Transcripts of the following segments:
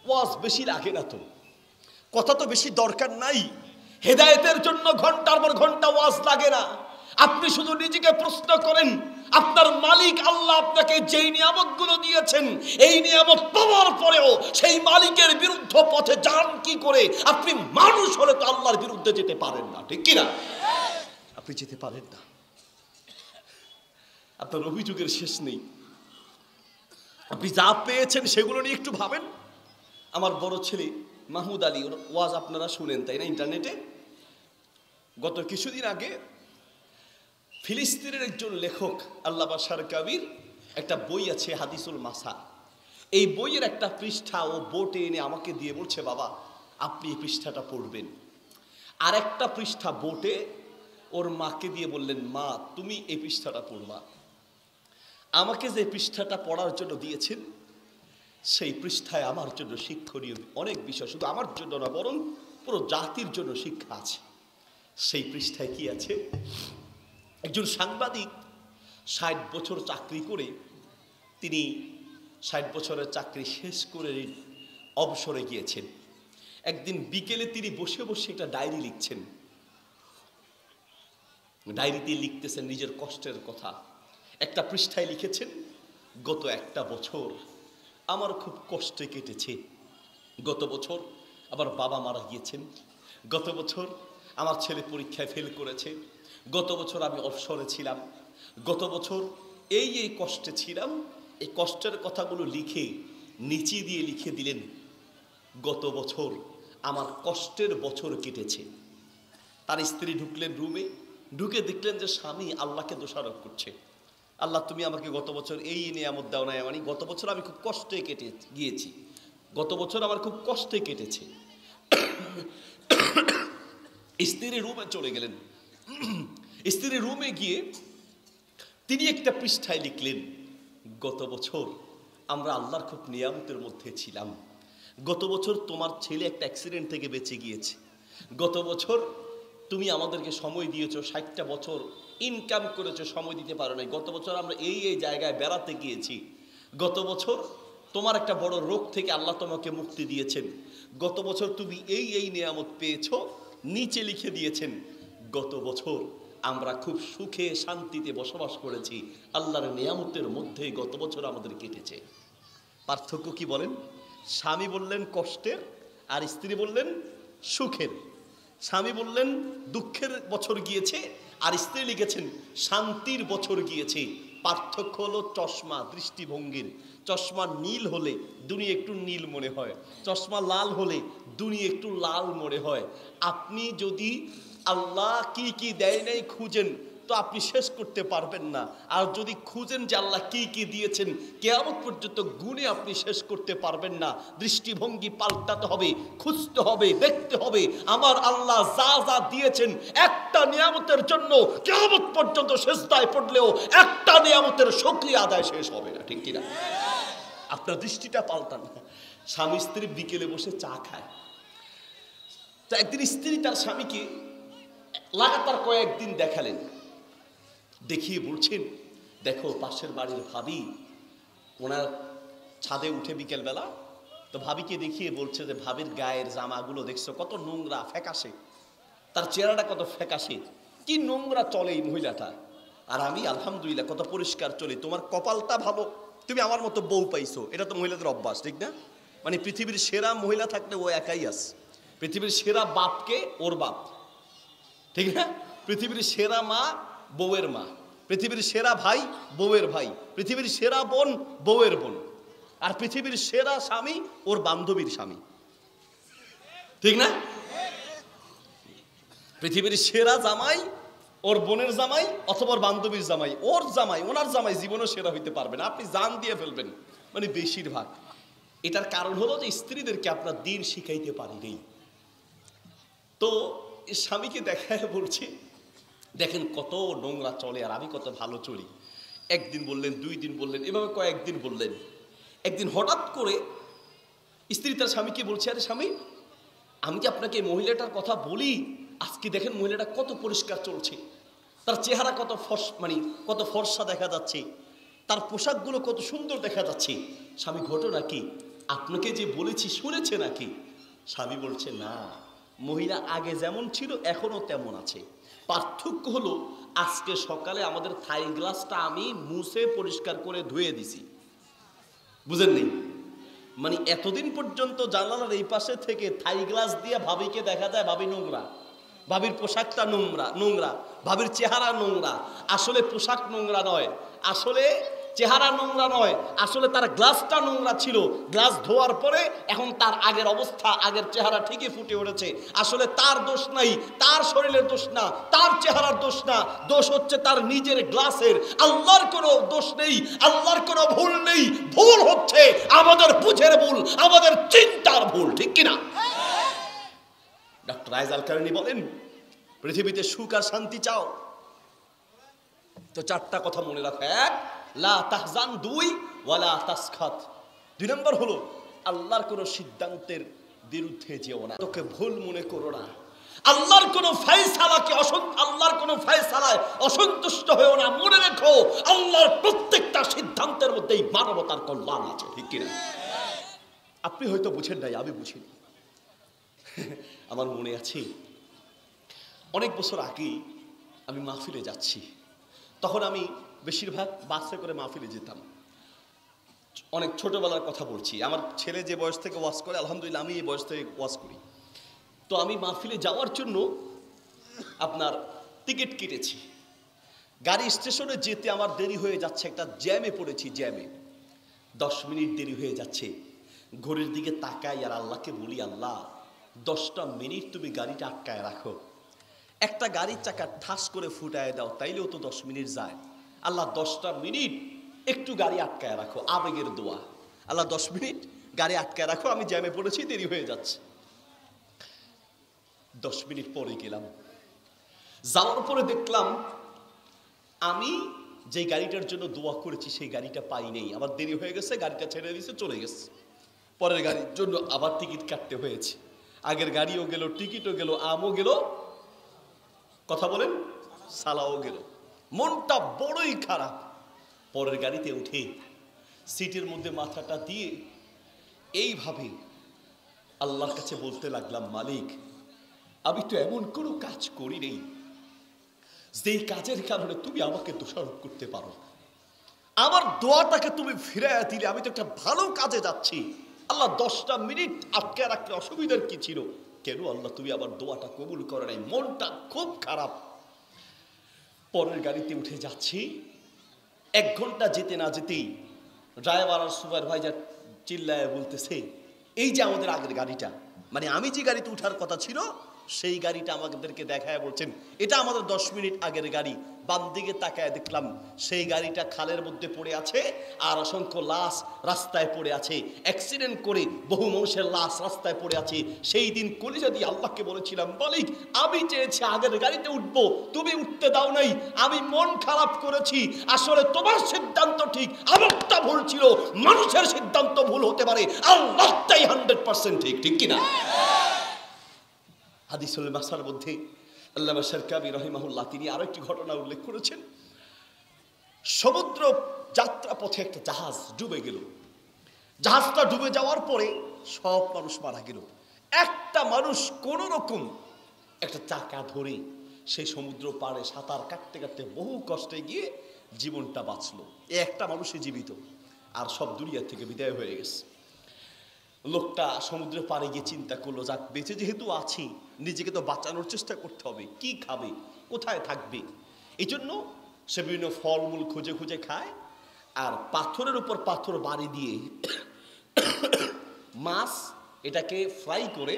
ওয়াজ বেশি লাগে না তো, কথা তো বেশি দরকার নাই, হেদায়েতের জন্য ঘন্টার পর ঘন্টা ওয়াজ লাগে না। আপনি শুধু নিজেকে প্রশ্ন করেন, আপনার মালিক আল্লাহ আপনাকে যেই নিয়ামতগুলো দিয়েছেন, এই নিয়ামত পাওয়ার পরেও সেই মালিকের বিরুদ্ধ পথে যান কি করে? আপনি মানুষ হলে তো আল্লাহর বিরুদ্ধে যেতে পারেন না, ঠিক কিনা? আপনি যেতে পারেন না। আপনার অভিযোগের শেষ নেই। আপনি যা পেয়েছেন সেগুলো নিয়ে একটু ভাবেন। আমার বড় ছেলে মাহমুদ আলী, ওর ওয়াজ আপনারা শুনেন তাই না ইন্টারনেটে? গত কিছুদিন আগে ফিলিস্তিনের একজন লেখক আল্লাহ বাশার কাবির একটা বই আছে হাদিসুল মাসা, এই বইয়ের একটা পৃষ্ঠা ও বোটে এনে আমাকে দিয়ে বলছে, বাবা আপনি এই পৃষ্ঠাটা পড়বেন। আর একটা পৃষ্ঠা বোটে ওর মাকে দিয়ে বললেন, মা তুমি এই পৃষ্ঠাটা পড়বা। আমাকে যে পৃষ্ঠাটা পড়ার জন্য দিয়েছেন সেই পৃষ্ঠায় আমার জন্য শিক্ষণীয় অনেক বিষয়, শুধু আমার জন্য না বরং পুরো জাতির জন্য শিক্ষা আছে। সেই পৃষ্ঠায় কি আছে? একজন সাংবাদিক ৬০ বছর চাকরি করে, তিনি ৬০ বছরের চাকরি শেষ করে অবসরে গিয়েছেন। একদিন বিকেলে তিনি বসে বসে একটা ডায়েরি লিখছেন। ডায়েরিতে লিখতেছেন নিজের কষ্টের কথা। একটা পৃষ্ঠায় লিখেছেন, গত একটা বছর আমার খুব কষ্টে কেটেছে। গত বছর আমার বাবা মারা গিয়েছেন। গত বছর আমার ছেলে পরীক্ষায় ফেল করেছে। গত বছর আমি অবসরে ছিলাম। গত বছর এই কষ্টে ছিলাম। এই কষ্টের কথাগুলো লিখে নিচে দিয়ে লিখে দিলেন, গত বছর আমার কষ্টের বছর কেটেছে। তার স্ত্রী ঢুকলেন রুমে, ঢুকে দেখলেন যে স্বামী আল্লাহকে দোষারোপ করছে। আল্লাহ তুমি আমাকে গত বছর এই নিয়ামত দাও নাই, মানে গত বছর আমি খুব কষ্টে কেটে গিয়েছি, গত বছর আমার খুব কষ্টে কেটেছে। স্ত্রী রুমে চলে গেলেন। স্ত্রী রুমে গিয়ে তিনি একটা পৃষ্ঠায় লিখলেন, গত বছর আমরা আল্লাহর খুব নিয়ামতের মধ্যে ছিলাম। গত বছর তোমার ছেলে একটা অ্যাক্সিডেন্ট থেকে বেঁচে গিয়েছে। গত বছর তুমি আমাদেরকে সময় দিয়েছো, ৬০টা বছর ইনকাম করেছো, সময় দিতে পারো নাই। গত বছর আমরা এই জায়গায় বেড়াতে গিয়েছি। গত বছর তোমার একটা বড় রোগ থেকে আল্লাহ তোমাকে মুক্তি দিয়েছেন। গত বছর তুমি এই নিয়ামত পেয়েছো। নিচে লিখে দিয়েছেন, গত বছর আমরা খুব সুখে শান্তিতে বসবাস করেছি, আল্লাহর নিয়ামতের মধ্যে গত বছর আমাদের কেটেছে। পার্থক্য কি বলেন? স্বামী বললেন কষ্টের, আর স্ত্রী বললেন সুখের। স্বামী বললেন দুঃখের বছর গিয়েছে, আর স্ত্রী লিখেছেন শান্তির বছর গিয়েছে। পার্থক্য হলো চশমা, দৃষ্টিভঙ্গির। চশমা নীল হলে দুনিয়া একটু নীল মনে হয়, চশমা লাল হলে দুনিয়া একটু লাল মনে হয়। আপনি যদি আল্লাহ কি কি দেয় নাই খুঁজেন তো আপনি শেষ করতে পারবেন না। আর যদি খুঁজেন যে আল্লাহ কি কি দিয়েছেন, কিয়ামত পর্যন্ত গুণে আপনি শেষ করতে পারবেন না। দৃষ্টিভঙ্গি পাল্টাতে হবে, খুঁজতে হবে, দেখতে হবে আমার আল্লাহ যা যা দিয়েছেন একটা নিয়ামতের জন্য কিয়ামত পর্যন্ত সেজদায় পড়লেও একটা নিয়ামতের শুকরিয়া আদায় শেষ হবে না, ঠিক কিনা? আপনার দৃষ্টিটা পাল্টান। স্বামী স্ত্রী বিকেলে বসে চা খায়। তো একদিন স্ত্রী তার স্বামীকে লাগাতার কয়েকদিন দেখালেন, দেখিয়ে বলছেন, দেখো পাশের বাড়ির ভাবি ওনার ছাদে উঠে বিকেলবেলা, তো ভাবিকে দেখিয়ে বলছে যে ভাবির গায়ের জামাগুলো দেখছো কত নোংরা ফ্যাকাশে, তার চেহারাটা কত ফ্যাকাশে, কি নোংরা চলে এই মহিলাটা, আর আমি আলহামদুলিল্লাহ কত পরিষ্কার চলি। তোমার কপালটা ভালো, তুমি আমার মতো বউ পাইছো। এটা তো মহিলাদের অভ্যাস, ঠিক না? মানে পৃথিবীর সেরা মহিলা থাকলে ও একাই আছে। পৃথিবীর সেরা বাপকে ওর বাপ, ঠিক না? পৃথিবীর সেরা মা বউয়ের মা, পৃথিবীর সেরা ভাই বউয়ের ভাই, পৃথিবীর সেরা বোন বউয়ের বোন, আর পৃথিবীর সেরা স্বামী ওর বান্ধবীর স্বামী, ঠিক না? পৃথিবীর সেরা জামাই ওর বোনের জামাই অথবা ওর বান্ধবীর জামাই, ওর জামাই ওনার জামাই জীবনও সেরা হইতে পারবে না, আপনি জান দিয়ে ফেলবেন। মানে বেশিরভাগ এটার কারণ হলো যে স্ত্রীদেরকে আপনার দিন শিখাইতে পারিনি। তো স্বামীকে দেখায় বলছে, দেখেন কত নোংরা চলে আর আমি কত ভালো চলি। একদিন বললেন, 2 দিন বললেন, এভাবে কয়েকদিন বললেন। একদিন হঠাৎ করে স্ত্রী তার স্বামীকে বলছে, আরে স্বামী আমি যে আপনাকে মহিলাটার কথা বলি, আজকে দেখেন মহিলাটা কত পরিষ্কার চলছে, তার চেহারা কত কত ফর্সা দেখা যাচ্ছে, তার পোশাকগুলো কত সুন্দর দেখা যাচ্ছে। স্বামী ঘটনা কি? আপনাকে যে বলেছি শুনেছে নাকি? স্বামী বলছে না, মহিলা আগে যেমন ছিল এখনো তেমন আছে, পার্থক্য হলো আজকে সকালে আমাদের থাই গ্লাসটা আমি মুছে পরিষ্কার করে ধুয়ে দিছি। বুঝেন নেই? মানে এতদিন পর্যন্ত জানালার এই পাশে থেকে থাই গ্লাস দিয়ে ভাবিকে দেখা যায় ভাবি নোংরা, ভাবির পোশাকটা নোংরা নোংরা, ভাবির চেহারা নোংরা। আসলে পোশাক নোংরা নয়, আসলে চেহারা নোংরা নয়, আসলে তার গ্লাসটা নোংরা ছিল। গ্লাস ধোয়ার পরে এখন তার আগের অবস্থা, আগের চেহারা ঠিকই ফুটে উঠেছে। আসলে তার দোষ নাই, তার শরীরের দোষ না, তার চেহারার দোষ না, দোষ হচ্ছে তার নিজের গ্লাসের। আল্লাহর কোনো দোষ নেই, আল্লাহর কোনো ভুল নেই, ভুল হচ্ছে আমাদের বুঝের ভুল, আমাদের চিন্তার ভুল। ঠিক কিনা? ডক্টর আইজাল কারণী বলেন, পৃথিবীতে সুখ আর শান্তি চাও তো চারটা কথা মনে রাখো। এক, লা তাহজান। দুই, ওয়ালা তাসখাত। দুই নম্বর হলো আল্লাহর কোন সিদ্ধান্তের বিরুদ্ধে যেও না, তোকে ভুল মনে করো না। আল্লাহর কোন ফয়সালাকে আল্লাহর কোন ফয়সালায় অসন্তুষ্ট হয়েও না। মনে রেখো আল্লাহর প্রত্যেকটা সিদ্ধান্তের মধ্যেই মানবতার কল্যাণ আছে। ঠিক কিনা? আপনি হয়তো বুঝেন নাই, আমি বুঝিনি। আমার মনে আছে অনেক বছর আগে আমি মাহফিলে যাচ্ছি, তখন আমি বেশিরভাগ বাসে করে মাহফিলে যেতাম। অনেক ছোটবেলার কথা বলছি, আমার ছেলে যে বয়স থেকে ওয়াজ করে, আলহামদুলিল্লাহ আমি এই বয়স থেকে ওয়াজ করি। তো আমি মাহফিলে যাওয়ার জন্য আপনার টিকিট কেটেছি। গাড়ি স্টেশনে যেতে আমার দেরি হয়ে যাচ্ছে, একটা জ্যামে পড়েছি, জ্যামে 10 মিনিট দেরি হয়ে যাচ্ছে। ঘড়ির দিকে তাকাই আর আল্লাহকে বলি, আল্লাহ 10টা মিনিট তুমি গাড়িটা আটকায় রাখো, একটা গাড়ির চাকা ঠাস করে ফুটায় দাও, তাইলেও তো 10 মিনিট যায়। আল্লাহ 10টা মিনিট একটু গাড়ি আটকায় রাখো। আবেগের দোয়া, আল্লাহ 10 মিনিট গাড়ি আটকায় রাখো, আমি জ্যামে পড়েছি, দেরি হয়ে যাচ্ছে। 10 মিনিট পরে গেলাম, যাওয়ার পরে দেখলাম আমি যে গাড়িটার জন্য দোয়া করেছি সেই গাড়িটা পাই নেই। আমার দেরি হয়ে গেছে, গাড়িটা ছেড়ে দিয়েছে, চলে গেছে। পরের গাড়ির জন্য আবার টিকিট কাটতে হয়েছে। আগের গাড়িও গেল, টিকিটও গেল, আমও গেল, কথা বলেন সালাও গেল। মনটা বড়ই খারাপ। পরের গাড়িতে উঠে সিটের মধ্যে মাথাটা দিয়ে এইভাবে আল্লাহর কাছে বলতে লাগলাম, মালিক আমি তো এমন কোনো কাজ করি নেই যেই কাজের কারণে তুমি আমাকে দোষারোপ করতে পারো। আমার দোয়াটাকে তুমি ফিরাইয়া দিলে, আমি তো একটা ভালো কাজে যাচ্ছি। আল্লাহ 10টা মিনিট আটকে রাখলে অসুবিধার কি ছিল? কেন আল্লাহ তুমি আমার দোয়াটা কবুল করে নাই? মনটা খুব খারাপ। পরের গাড়িতে উঠে যাচ্ছি, 1 ঘন্টা যেতে না যেতেই ড্রাইভার আর সুপারভাইজার চিল্লায় বলতেছে, এই যে আমাদের আগের গাড়িটা, মানে আমি যে গাড়িতে উঠার কথা ছিল সেই গাড়িটা আমাদেরকে দেখায় বলছেন এটা আমাদের 10 মিনিট আগের গাড়ি। বাম দিকে তাকায় দেখলাম সেই গাড়িটা খালের মধ্যে পড়ে আছে, আর অসংখ্য লাশ রাস্তায় পড়ে আছে। অ্যাক্সিডেন্ট করে বহু মানুষের লাশ রাস্তায় পড়ে আছে। সেই দিন কলিজা দিয়ে আল্লাহকে বলেছিলাম, মালিক আমি চেয়েছি আগের গাড়িতে উঠবো, তুমি উঠতে দাও নাই, আমি মন খারাপ করেছি। আসলে তোমার সিদ্ধান্ত ঠিক, আমারটা ভুল ছিল। মানুষের সিদ্ধান্ত ভুল হতে পারে, আল্লাহটাই 100% ঠিক। ঠিক কিনা? হাদিসুল মাসার মধ্যে আল্লামা শারকাবি রাহিমাহুল্লাহ তিনি আরো একটি ঘটনা উল্লেখ করেছেন। সমুদ্র যাত্রা পথে একটা জাহাজ ডুবে গেল। জাহাজটা ডুবে যাওয়ার পরে সব মানুষ মারা গেল। একটা মানুষ কোন রকম একটা চাকা ধরে সেই সমুদ্র পাড়ে সাঁতার কাটতে কাটতে বহু কষ্টে গিয়ে জীবনটা বাঁচলো। একটা মানুষই জীবিত, আর সব দুনিয়া থেকে বিদায় হয়ে গেছে। লোকটা সমুদ্রে পাড়ে গিয়ে চিন্তা করলো, যাক বেঁচে যেহেতু আছি নিজেকে তো বাঁচানোর চেষ্টা করতে হবে, কি খাবে, কোথায় থাকবে। এই জন্য সে বিভিন্ন ফলমূল খুঁজে খুঁজে খায়, আর পাথরের উপর পাথর বাড়ি দিয়ে মাছ এটাকে ফ্রাই করে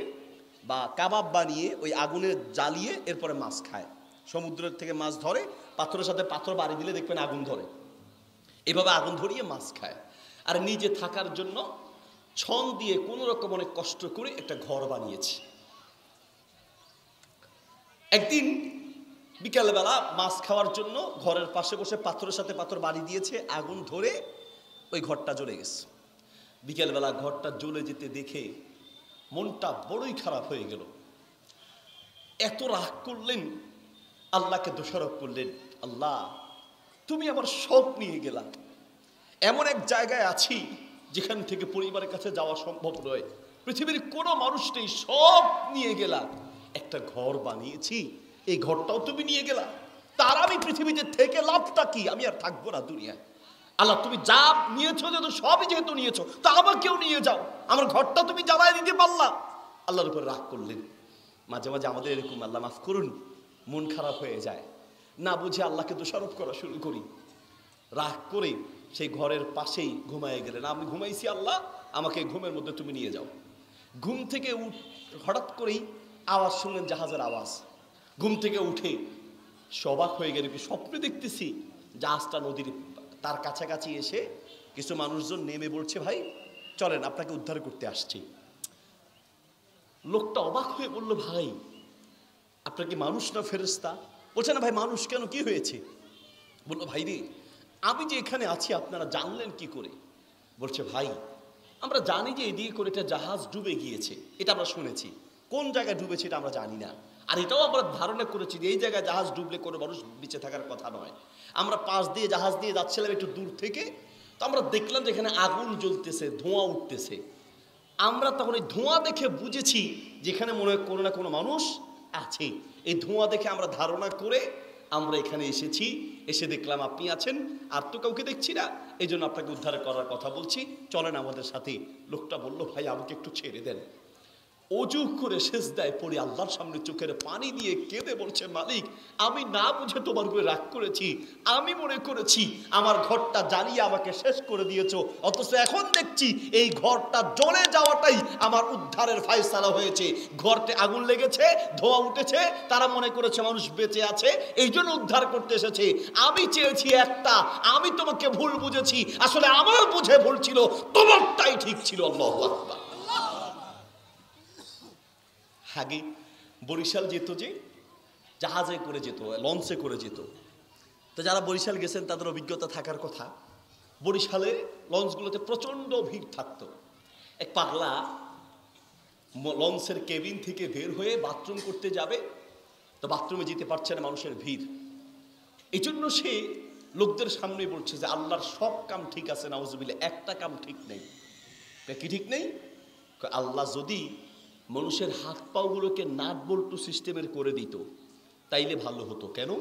বা কাবাব বানিয়ে ওই আগুনে জ্বালিয়ে এরপরে মাছ খায়। সমুদ্রের থেকে মাছ ধরে, পাথরের সাথে পাথর বাড়ি দিলে দেখবেন আগুন ধরে, এভাবে আগুন ধরিয়ে মাছ খায়। আর নিজে থাকার জন্য ছন দিয়ে কোন রকম অনেক কষ্ট করে একটা ঘর বানিয়েছে। একদিন বিকালবেলা মাছ খাওয়ার জন্য ঘরের পাশে বসে পাথরের সাথে পাথর বাড়ি দিয়েছে, আগুন ধরে ওই ঘরটা জ্বলে গেছে। বিকেলবেলা ঘরটা জ্বলে যেতে দেখে মনটা বড়ই খারাপ হয়ে গেল। এত রাগ করলেন, আল্লাহকে দোষারোপ করলেন, আল্লাহ তুমি আমার সব নিয়ে গেলা, এমন এক জায়গায় আছি যেখান থেকে পরিবারের কাছে যাওয়া সম্ভব নয়, পৃথিবীর কোনো মানুষ নেই, সব নিয়ে গেলা। একটা ঘর বানিয়েছি, এই ঘরটাও তুমি নিয়ে গেলা। তার আমি পৃথিবীতে থেকে লাভটা কি? আমি আর থাকবো না দুনিয়ায়। আল্লাহ তুমি যা নিয়েছো, যেহেতু সবই যেহেতু নিয়েছো, তা আমাকেও নিয়ে যাও। আমার ঘরটা তুমি জ্বালায় দিতে পারলা। আল্লাহর উপর রাগ করলেন। মাঝে মাঝে আমাদের এরকম, আল্লাহ মাফ করুন, মন খারাপ হয়ে যায়, না বুঝে আল্লাহকে দোষারোপ করা শুরু করি। রাগ করে সেই ঘরের পাশেই ঘুমায় গেলেন। আমি ঘুমাইছি, আল্লাহ আমাকে ঘুমের মধ্যে তুমি নিয়ে যাও। ঘুম থেকে হঠাৎ করেই আওয়াজ শুনলেন, জাহাজের আওয়াজ। ঘুম থেকে উঠে অবাক হয়ে গেলে স্বপ্নে দেখতেছি জাহাজটা নদীর তার কাছাকাছি এসে কিছু মানুষজন নেমে বলছে, ভাই চলেন আপনাকে উদ্ধার করতে আসছি। লোকটা অবাক হয়ে বলল, ভাই আপনার কি মানুষ না ফেরেশতা? বলছে না ভাই মানুষ কেন, কি হয়েছে? বললো, ভাই রে আমি যে এখানে আছি আপনারা জানলেন কি করে? বলছে, ভাই আমরা জানি যে এদিকে করে একটা জাহাজ ডুবে গিয়েছে, এটা আমরা শুনেছি। কোন জায়গায় ডুবেছে এটা আমরা জানি না। আর এটাও আমরা ধারণা করেছি যে এই জায়গায় জাহাজ ডুবলে কোনো মানুষ বেঁচে থাকার কথা নয়। আমরা পাশ দিয়ে জাহাজ দিয়ে যাচ্ছিলাম একটু দূর থেকে, তো আমরা দেখলাম যে এখানে আগুন জ্বলতেছে, ধোঁয়া উঠতেছে। আমরা তখন এই ধোঁয়া দেখে বুঝেছি যেখানে মনে হয় কোনো না কোনো মানুষ আছে। এই ধোঁয়া দেখে আমরা ধারণা করে আমরা এখানে এসেছি। এসে দেখলাম আপনি আছেন, আর তো কাউকে দেখছি না, এই জন্য আপনাকে উদ্ধার করার কথা বলছি, চলেন আমাদের সাথে। লোকটা বলল, ভাই আমাকে একটু ছেড়ে দেন। অজু করে সেজদায় পড়ে আল্লাহর সামনে চোখের পানি দিয়ে কেঁদে বলছে, মালিক আমি না বুঝে তোমার উপরে রাগ করেছি। আমি মনে করেছি আমার ঘরটা জ্বালিয়ে আমাকে শেষ করে দিয়েছো, অথচ এখন দেখছি এই ঘরটা জ্বলে যাওয়াটাই আমার উদ্ধারের ফায়সালা হয়েছে। ঘরতে আগুন লেগেছে, ধোঁয়া উঠেছে, তারা মনে করেছে মানুষ বেঁচে আছে, এই জন্য উদ্ধার করতে এসেছে। আমি চেয়েছি একটা, আমি তোমাকে ভুল বুঝেছি, আসলে আমার বুঝে ভুল ছিল, তোমারটাই ঠিক ছিল। আল্লাহু আকবার। আগে বরিশাল যেত, যে জাহাজে করে যেত, লঞ্চে করে যেত। তো যারা বরিশাল গেছেন তাদের অভিজ্ঞতা থাকার কথা। বরিশালে লঞ্চগুলোতে প্রচণ্ড ভিড় থাকতো। এক পাগলা লঞ্চের কেবিন থেকে বের হয়ে বাথরুম করতে যাবে, তো বাথরুমে যেতে পারছে না, মানুষের ভিড়। এই জন্য সে লোকদের সামনে বলছে যে আল্লাহর সব কাম ঠিক আছে, নাউজুবিল্লাহ, একটা কাম ঠিক নেই। কি ঠিক নেই? আল্লাহ যদি মানুষের হাত পাগুলোকে নাট বল্টু সিস্টেমের করে দিত তাইলে ভালো হতো। কেন?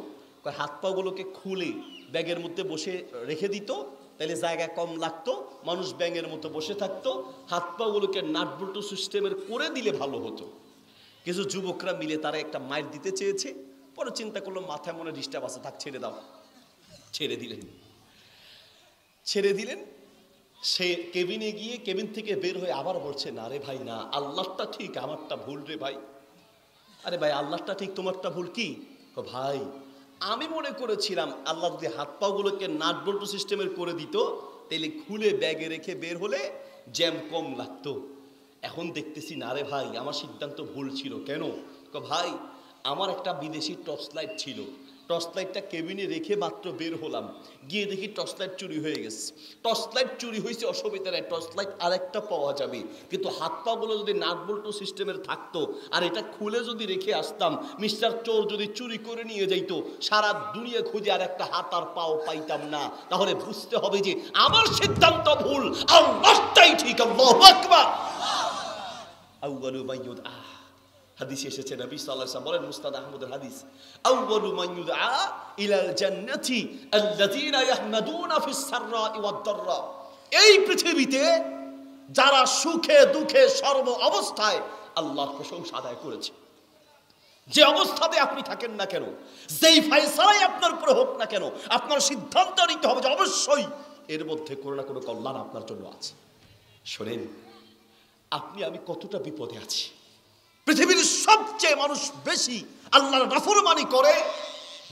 হাত পাগুলোকে খুলে ব্যাগের মধ্যে বসে রেখে দিত, তাইলে জায়গা কম লাগতো, মানুষ ব্যাঙের মতো বসে থাকতো। হাত পাগুলোকে নাট বল্টু সিস্টেমের করে দিলে ভালো হতো। কিছু যুবকরা মিলে তারা একটা মাইর দিতে চেয়েছে, পরে চিন্তা করলো মাথায় মনে ডিস্টার্ব আছে, থাক ছেড়ে দাও। ছেড়ে দিলেন। সে কেবিনে গিয়ে কেবিন থেকে বের হয়ে আবার বলছে, না রে ভাই না, আল্লাহটা ঠিক, আমারটা ভুল রে ভাই। আরে ভাই আল্লাহটা ঠিক, তোমারটা ভুল। কি? ভাই আমি মনে করেছিলাম আল্লাহ যদি হাত পাগুলোকে নাট বল্টু সিস্টেমের করে দিত তাহলে খুলে ব্যাগে রেখে বের হলে জ্যাম কম লাগতো। এখন দেখতেছি না রে ভাই, আমার সিদ্ধান্ত ভুল ছিল। কেন? ভাই আমার একটা বিদেশি টর্চ লাইট ছিল, টর্চ লাইটটা কেবিনে রেখে মাত্র বের হলাম, গিয়ে দেখি টর্চ লাইট চুরি হয়ে গেছে। টর্চ লাইট চুরি হয়েছে অসুবিধা নেই, টর্চ লাইট আরেকটা পাওয়া যাবে, কিন্তু হাত পাগুলো যদি নাট বল্টু সিস্টেমের থাকতো আর এটা খুলে যদি রেখে আসতাম, মিস্টার চোর যদি চুরি করে নিয়ে যাইতো, সারা দুনিয়া খুঁজে আর একটা হাত আর পাও পাইতাম না। তাহলে বুঝতে হবে যে আমার সিদ্ধান্ত ভুল, আল্লাহটাই ঠিক। আল্লাহু আকবার। আউয়ালু মান ইউদআ, হাদিসে এসেছে, নবী সাল্লাল্লাহু আলাইহি ওয়াসাল্লাম বলেন, মুসনাদ আহমদের হাদিস, আউয়ালু মান ইউদআ ইলাল জান্নাতি আল্লাযীনা ইয়াহমাদুনা ফিস সাররাই ওয়াদ দাররা। এই পৃথিবীতে যারা সুখে দুঃখে সর্ব অবস্থায় আল্লাহর প্রশংসা আদায় করেছে, যে অবস্থাতে আপনি থাকেন না কেন, যেই ফয়সালাই আপনার উপর হোক না কেন, আপনার সিদ্ধান্ত নিতে হবে যে অবশ্যই এর মধ্যে কোনো না কোনো কল্যাণ আপনার জন্য আছে। শোনেন, আপনি আমি কতটা বিপদে আছি। পৃথিবীর সবচেয়ে মানুষ বেশি আল্লাহর নাফরমানি করে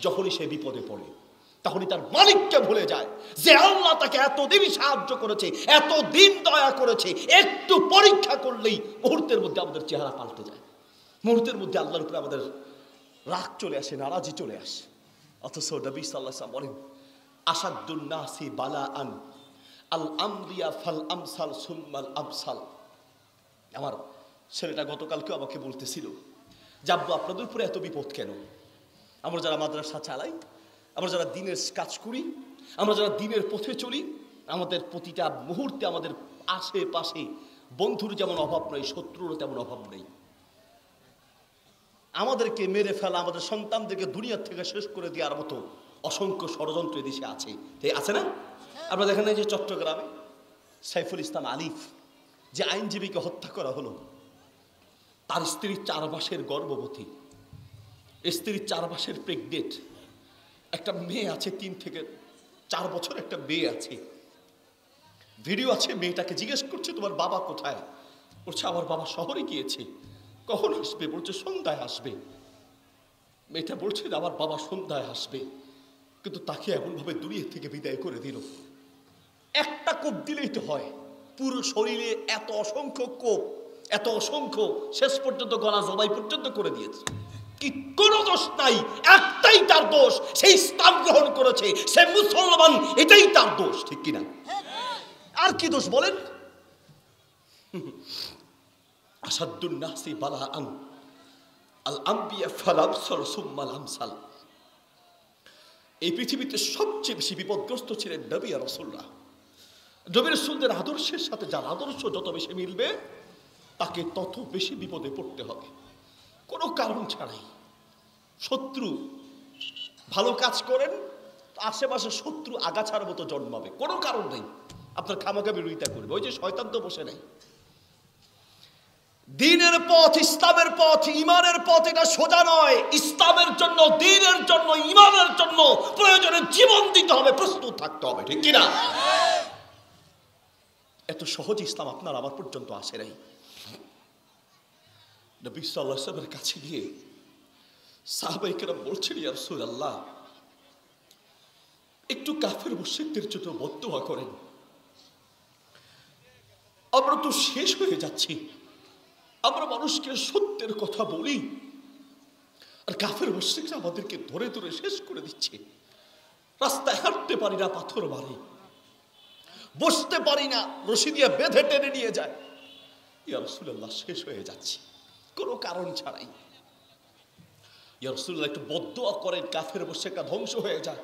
যখনই সে বিপদে পড়ে, তখনই তার মালিককে ভুলে যায় যে আল্লাহ তাকে এতদিন সাহায্য করেছে, এতদিন দয়া করেছে। একটু পরীক্ষা করলেই মুহূর্তের মধ্যে আমাদের চেহারা পাল্টে যায়, মুহূর্তের মধ্যে আল্লাহর উপরে আমাদের রাগ চলে আসে, নারাজি চলে আসে। অথচ নবী সাল্লাল্লাহু আলাইহি ওয়াসাল্লাম বলেন, আসাদুন নাসি বালাআন আল আমরিয়া ফাল আমসাল সুম্মাল আমসাল। আমার ছেলেটা গতকালকে আমাকে বলতেছিল, যাব্বু আপনাদের উপরে এত বিপদ কেন? আমরা যারা মাদ্রাসা চালাই, আমরা যারা দিনের কাজ করি, আমরা যারা দিনের পথে চলি, আমাদের প্রতিটা মুহূর্তে আমাদের আশেপাশে বন্ধুর যেমন অভাব নেই, শত্রুরও তেমন অভাব নেই। আমাদেরকে মেরে ফেলা, আমাদের সন্তানদেরকে দুনিয়ার থেকে শেষ করে দেওয়ার মতো অসংখ্য ষড়যন্ত্র দেশে আছে, আছে না? আপনারা দেখেন যে চট্টগ্রামে সাইফুল ইসলাম আলিফ যে আইনজীবীকে হত্যা করা হলো, তার স্ত্রী 4 মাসের গর্ভবতী, স্ত্রী 4 মাসের প্রেগনেন্ট, একটা মেয়ে আছে 3 থেকে 4 বছর, একটা মেয়ে আছে। ভিডিও আছে, মেয়েটাকে জিজ্ঞেস করছে তোমার বাবা কোথায়? বলছে আমার বাবা শহরে গিয়েছে। কখন আসবে? বলছে সন্ধ্যায় আসবে। মেয়েটা বলছে আমার বাবা সন্ধ্যায় আসবে, কিন্তু তাকে এমনভাবে দুনিয়া থেকে বিদায় করে দিল। একটা কোপ দিলেই তো হয়, পুরো শরীরে এত অসংখ্য কোপ, এত অসংখ্য, শেষ পর্যন্ত গলা জবাই পর্যন্ত করে দিয়েছে। কি কোনো দোষ নাই, একটাই তার দোষ, সে ইসলাম গ্রহণ করেছে, সে মুসলমান, এটাই তার দোষ, ঠিক কিনা? আর কি দোষ বলেন? আসাদুন নাসি বালাআন আল আম্বিয়া ফালামসাল সুম্মাল আমসাল। এই পৃথিবীতে সবচেয়ে বেশি বিপদগ্রস্ত ছিলেন নবী আর রাসূলরা। নবী রাসূলদের আদর্শের সাথে যার আদর্শ যত বেশি মিলবে, তাকে তত বেশি বিপদে পড়তে হবে, কোনো কারণ ছাড়াই। শত্রু ভালো কাজ করেন, আশেপাশে শত্রু আগাছার মতো জন্মাবে, কোনো কারণ নেই, আপনার খামাখা বিরোধিতা করবে। ওই যে শয়তান তো বসে নাই। দ্বীনের পথ, ইসলামের পথ, ঈমানের পথ, এটা সোজা নয়। ইসলামের জন্য, দ্বীনের জন্য, ঈমানের জন্য প্রয়োজনে জীবন দিতে হবে, প্রস্তুত থাকতে হবে, ঠিক কিনা? এত সহজ ইসলাম আপনার আমার পর্যন্ত আসে নাই। নবী সাল্লাল্লাহু আলাইহি ওয়াসাল্লামের কাছে গিয়ে সাহাবায়ে কেরাম বলছেন, ইয়া রাসূলুল্লাহ, একটু কাফের মুশরিকদের জন্য বদদোয়া করেন, আমরা তো শেষ হয়ে যাচ্ছি। আমরা মানুষকে সত্যের কথা বলি, আর কাফের মুশরিকরা আমাদেরকে ধরে ধরে শেষ করে দিচ্ছে। রাস্তায় হাঁটতে পারি না, পাথর মারে, বসতে পারি না, রশি দিয়ে বেঁধে টেনে নিয়ে যায়। ইয়া রাসূলুল্লাহ, শেষ হয়ে যাচ্ছি, কোনো কারণ ছাড়াই। ইয়া রাসূলুল্লাহ, একটু বদদোয়া করেন, কাফের মুশরিকরা ধ্বংস হয়ে যাক।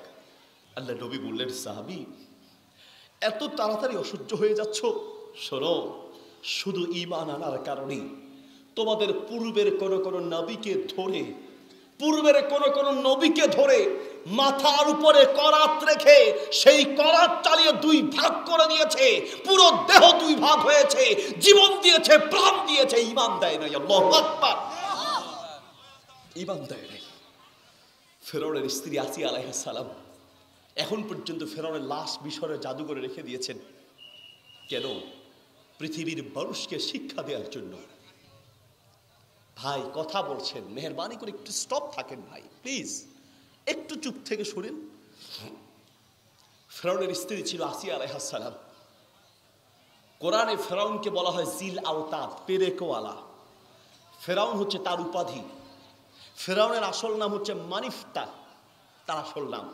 আল্লাহ নবী বললেন, সাহাবী, এত তাড়াতাড়ি অসহ্য হয়ে যাচ্ছ? শোনো, শুধু ঈমান আনার কারণে তোমাদের পূর্বের কোন নবীকে ধরে, মাথার উপরে করাত রেখে সেই করাত চালিয়ে 2 ভাগ করে দিয়েছে, পুরো দেহ 2 ভাগ হয়েছে, জীবন দিয়েছে, প্রাণ দিয়েছে, ঈমান দেয় নাই। আল্লাহু আকবার, ঈমান দেয় নাই। ফেরাউনের স্ত্রী আসিয়া আলাইহিস সালাম এখন পর্যন্ত ফেরাউনের লাশ মিশরে জাদুঘরে রেখে দিয়েছেন। কেন? পৃথিবীর মানুষকে শিক্ষা দেওয়ার জন্য। ভাই কথা বলছেন, মেহেরবানি করে একটু স্টপ থাকেন ভাই, প্লিজ একটু চুপ থেকে শুনেন। ফেরাউনের স্ত্রী ছিল আসিয়া আলাইহিস সালাম। কোরআনে ফেরাউনকে বলা হয় জিল আওতাদ, পেরেকওয়ালা। ফেরাউন হচ্ছে তার উপাধি। ফেরাউনের আসল নাম হচ্ছে মানিফতা, তার আসল নাম।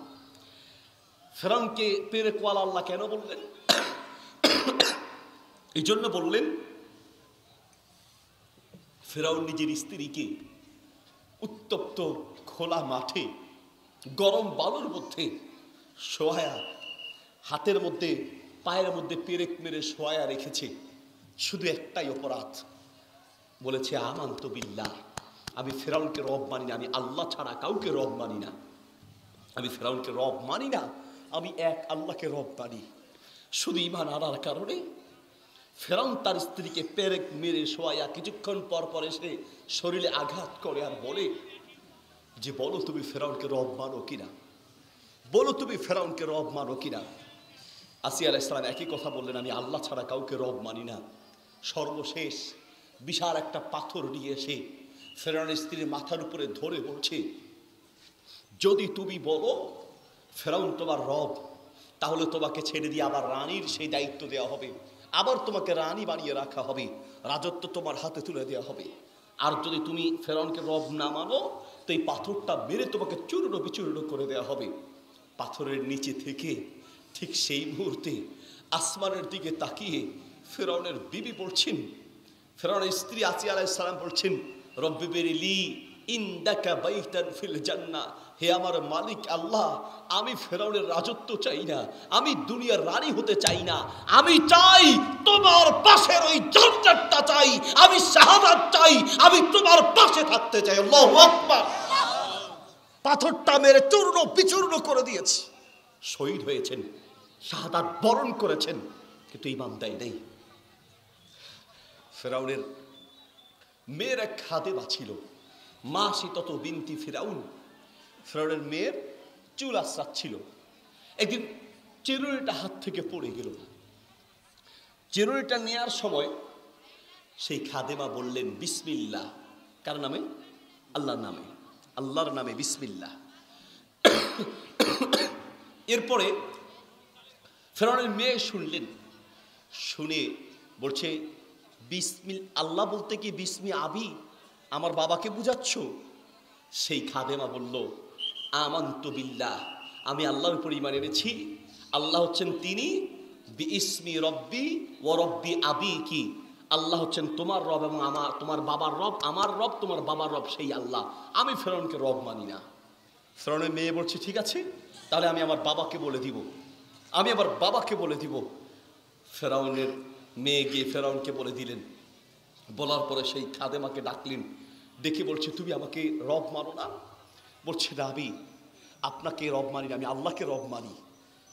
ফেরাউনকে পেরেকওয়ালা আল্লাহ কেন বললেন? এই জন্য বললেন, ফেরাউন নিজের স্ত্রীকে উত্তপ্ত খোলা মাঠে গরম বালুর মধ্যে শোয়া, হাতের মধ্যে পায়ের মধ্যে পেরেক মেরে শোয়া রেখেছে। শুধু একটাই অপরাধ, বলেছে আমানতু বিল্লাহ, আমি ফেরাউনকে রব মানি না, আমি আল্লাহ ছাড়া কাউকে রব মানি না, আমি ফেরাউনকে রব মানি না, আমি এক আল্লাহকে রব মানি। শুধু ঈমান আনার কারণে ফেরাউন তার স্ত্রীকে পেরেক মেরে শোয়া কিছুক্ষণ পর পর এসে শরীরে আঘাত করে আর বলে যে, বলো তুমি ফেরাউনকে রব মানো কিনা, বলো তুমি ফেরাউনকে রব মানো কিনা। আসিয়া আলাইহিস সালাম একই কথা বললেন, আমি আল্লাহ ছাড়া কাউকে রব মানি না। সর্বশেষ বিশাল একটা পাথর নিয়ে এসে ফেরাউনের স্ত্রীর মাথার উপরে ধরে বলছে, যদি তুমি বলো ফেরাউন তোমার রব, তাহলে তোমাকে ছেড়ে দিয়ে আবার রানীর সেই দায়িত্ব দেওয়া হবে, আবার তোমাকে রানী বানিয়ে রাখা হবে, রাজত্ব তোমার হাতে তুলে দেওয়া হবে। আর যদি তুমি ফেরাউনকে রব না মানো, তো এই পাথরটা মেরে তোমাকে চূর্ণ বিচূর্ণ করে দেওয়া হবে। পাথরের নিচে থেকে ঠিক সেই মুহূর্তে আসমানের দিকে তাকিয়ে ফেরাউনের বিবি বলছেন, ফেরাউনের স্ত্রী আসিয়া আলাইহিস সালাম বলছেন, রব্বি বিরলি ইনদাকা বাইতান ফিল জান্নাহ, হে আমার মালিক আল্লাহ, আমি ফেরাউনের রাজত্ব চাই না, আমি দুনিয়ার রানী হতে চাই না, আমি চাই তোমার পাশের ওই জান্নাতটা চাই, আমি শাহাদাত চাই, আমি তোমার পাশে থাকতে চাই। আল্লাহু আকবার। পাথরটা মেরে চূর্ণ বিচূর্ণ করে দিয়েছে, শহীদ হয়েছেন, শাহাদাত বরণ করেছেন, কিন্তু ঈমান দেয় নাই। ফেরাউনের মেয়ের এক খাদেমা ছিল, মাসিতত বিনতি ফিরাউন। ফেরাউনের মেয়ের চুল আঁচড়াচ্ছিল, একদিন চিরুনিটা হাত থেকে পড়ে গেল। চিরুনিটা নেওয়ার সময় সেই খাদেমা বললেন বিসমিল্লাহ। কার নামে? আল্লাহর নামে, আল্লাহর নামে বিসমিল্লাহ। এরপরে ফেরাউনের মেয়ে শুনলেন, শুনে বলছে বিসমিল আল্লাহ বলতে কি বিসমি আবি, আমার বাবাকে বুঝাচ্ছ? সেই খাদেমা বলল আমানতু বিল্লাহ, আমি আল্লাহর উপর ঈমান এনেছি, আল্লাহ হচ্ছেন তিনি, বিইসমি রব্বি ওয়া রব্বি আবি কি, আল্লাহ হচ্ছেন তোমার রব এবং আমার তোমার বাবার রব, আমার রব তোমার বাবার রব সেই আল্লাহ, আমি ফেরাউনকে রব মানি না। ফেরাউনের মেয়ে বলছে ঠিক আছে, তাহলে আমি আমার বাবাকে বলে দিব, আমি আমার বাবাকে বলে দিব। ফেরাউনের মেয়ে গিয়ে ফেরাউনকে বলে দিলেন। বলার পরে সেই খাদেমাকে ডাকলেন, ডেকে বলছে তুমি আমাকে রব মানো না? বলছে না, আমি আপনাকে রব মানি না, আমি আল্লাহকে রব মানি,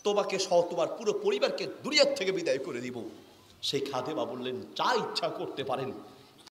তোমাকে সহ তোমার পুরো পরিবারকে দুনিয়ার থেকে বিদায় করে দিব। সেই খাদেমা বললেন যা ইচ্ছা করতে পারেন,